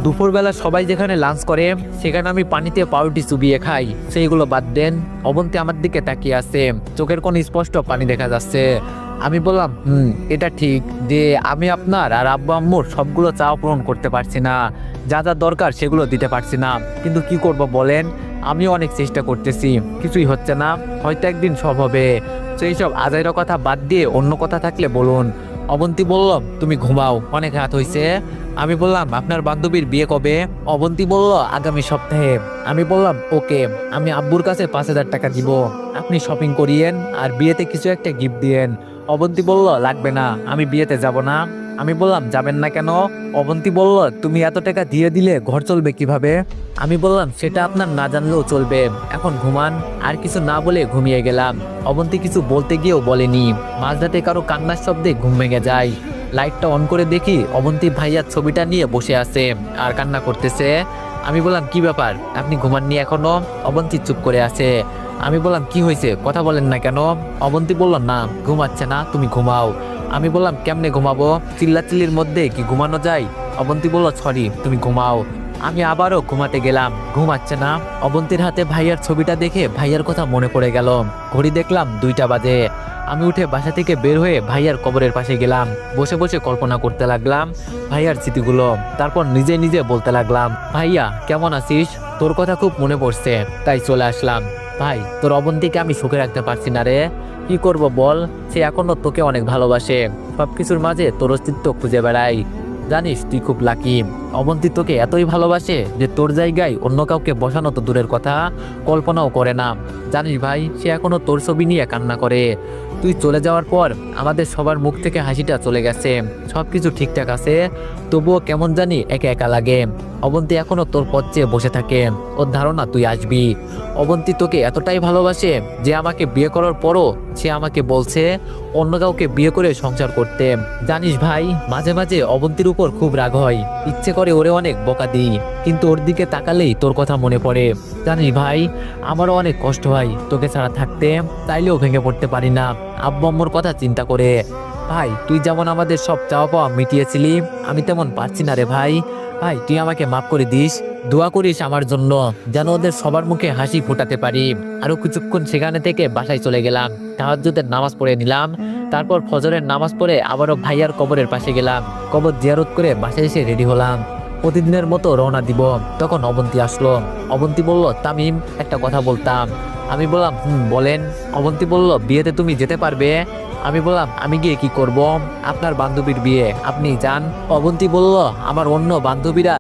দুপুরবেলা সবাই যেখানে লাঞ্চ করে সেখানে আমি পানিতে পাউরুটি চুবিয়ে খাই, সেইগুলো বাদ দেন। অবন্তী আমার দিকে তাকিয়ে আছে, চোখের কোণ স্পষ্ট পানি দেখা যাচ্ছে। আমি বললাম, এটা ঠিক যে আমি আপনার আর আব্বু আম্মুর সবগুলো চাওয়া পূরণ করতে পারছি না, যা যা দরকার সেগুলো দিতে পারছি না, কিন্তু কি করব বলেন, আমিও অনেক চেষ্টা করতেছি, কিছুই হচ্ছে না। হয়তো একদিন সব হবে। সেই সব আজাইরা কথা বাদ দিয়ে অন্য কথা থাকলে বলুন। অবন্তী বলল, তুমি ঘুমাও, অনেক রাত হয়েছে। আমি বললাম, আপনার বান্ধবীর বিয়ে কবে? অবন্তী বলল, আগামী সপ্তাহে। আমি বললাম, ওকে, আমি আব্বুর কাছে 5,000 টাকা দিব, আপনি শপিং করিয়েন আর বিয়েতে কিছু একটা গিফট দিয়েন। অবন্তী বলল, লাগবে না, আমি বিয়েতে যাব না। আমি বললাম, যাবেন না কেন? অবন্তী বলল, তুমি এত টাকা দিয়ে দিলে ঘর চলবে কিভাবে? আমি বললাম, সেটা আপনার না জানলেও চলবে, এখন ঘুমান। আর কিছু না বলে ঘুমিয়ে গেলাম। অবন্তী কিছু বলতে গিয়েও বলেনি। মাঝরাতে কারো কান্নার শব্দে ঘুম ভেঙে যায়। লাইটটা অন করে দেখি অবন্তী ভাইয়ার ছবিটা নিয়ে বসে আছে আর কান্না করতেছে। আমি বললাম, কি ব্যাপার, আপনি ঘুমাননি এখনো? অবন্তী চুপ করে আছে। আমি বললাম, কি হয়েছে, কথা বলেন না কেন? অবন্তী বলল, না, ঘুমাচ্ছে না, তুমি ঘুমাও। আমি বললাম, কেমনে ঘুমাবো, চিল্লাচিল্লির মধ্যে কি ঘুমানো যায়? অবন্তী বলল, সরি, তুমি ঘুমাও। আমি আবারও ঘুমাতে গেলাম, ঘুমাচ্ছে না। অবন্তীর হাতে ভাইয়ার ছবিটা দেখে ভাইয়ার কথা মনে পড়ে গেল। ঘড়ি দেখলাম 2টা বাজে। আমি উঠে বাসা থেকে বের হয়ে ভাইয়ার কবরের পাশে গেলাম। বসে বসে কল্পনা করতে লাগলাম ভাইয়ার স্মৃতিগুলো। তারপর নিজে নিজে বলতে লাগলাম, ভাইয়া কেমন আছিস, তোর কথা খুব মনে পড়ছে, তাই চলে আসলাম। ভাই, তোর অবন্তীকে আমি সুখে রাখতে পারছি না রে, কি করব বল, সে এখনো তোকে অনেক ভালোবাসে, সবকিছুর মাঝে তোর অস্তিত্ব খুঁজে বেড়াই। জানিস তুই খুব লাকি, অবন্তী তোকে এতই ভালোবাসে যে তোর জায়গায় অন্য কাউকে বসানো তো দূরের কথা, কল্পনাও করে না। জানিস ভাই, সে এখনো তোর ছবি নিয়ে কান্না করে। তুই চলে যাওয়ার পর আমাদের সবার মুখ থেকে হাসিটা চলে গেছে, সবকিছু ঠিকঠাক আছে, তবুও কেমন জানি একা একা লাগে। অবন্তী এখনো তোর পথ চেয়ে বসে থাকে, ওর ধারণা তুই আসবি। অবন্তী তোকে এতটাই ভালোবাসে যে আমাকে বিয়ে করার পরও সে আমাকে বলছে অন্য কাউকে বিয়ে করে সংসার করতে। জানিস ভাই, মাঝে মাঝে অবন্তীর উপর খুব রাগ হয়, ইচ্ছে করে ওরে অনেক বকা দিই, কিন্তু ওর দিকে তাকালেই তোর কথা মনে পড়ে। জানিস ভাই, আমারও অনেক কষ্ট হয় তোকে ছাড়া থাকতে, তাইলেও ভেঙে পড়তে পারি না আব্বু আম্মুর কথা চিন্তা করে। ভাই, তুই যেমন আমাদের সব চাওয়া পাওয়া মিটিয়েছিলি, আমি তেমন পারছি না রে ভাই। ভাই, তুই আমাকে মাফ করে দিস, দোয়া করিস আমার জন্য, যেন ওদের সবার মুখে হাসি ফোটাতে পারি। আরো কিছুক্ষণ সেখানে থেকে বাসায় চলে গেলাম, তাহাজ্জুদের নামাজ পড়ে নিলাম। তারপর ফজরের নামাজ পড়ে আবারও ভাইয়ার কবরের পাশে গেলাম, কবর জিয়ারত করে বাসায় এসে রেডি হলাম, প্রতিদিনের মতো রওনা দিব। তখন অবন্তী আসলো। অবন্তী বলল, তামিম, একটা কথা বলতাম। আমি বললাম, বলেন। অবন্তী বলল, বিয়েতে তুমি যেতে পারবে? আমি বললাম, আমি গিয়ে কি করব, আপনার বান্ধবীর বিয়ে, আপনি যান। অবন্তী বলল, আমার অন্য বান্ধবীরা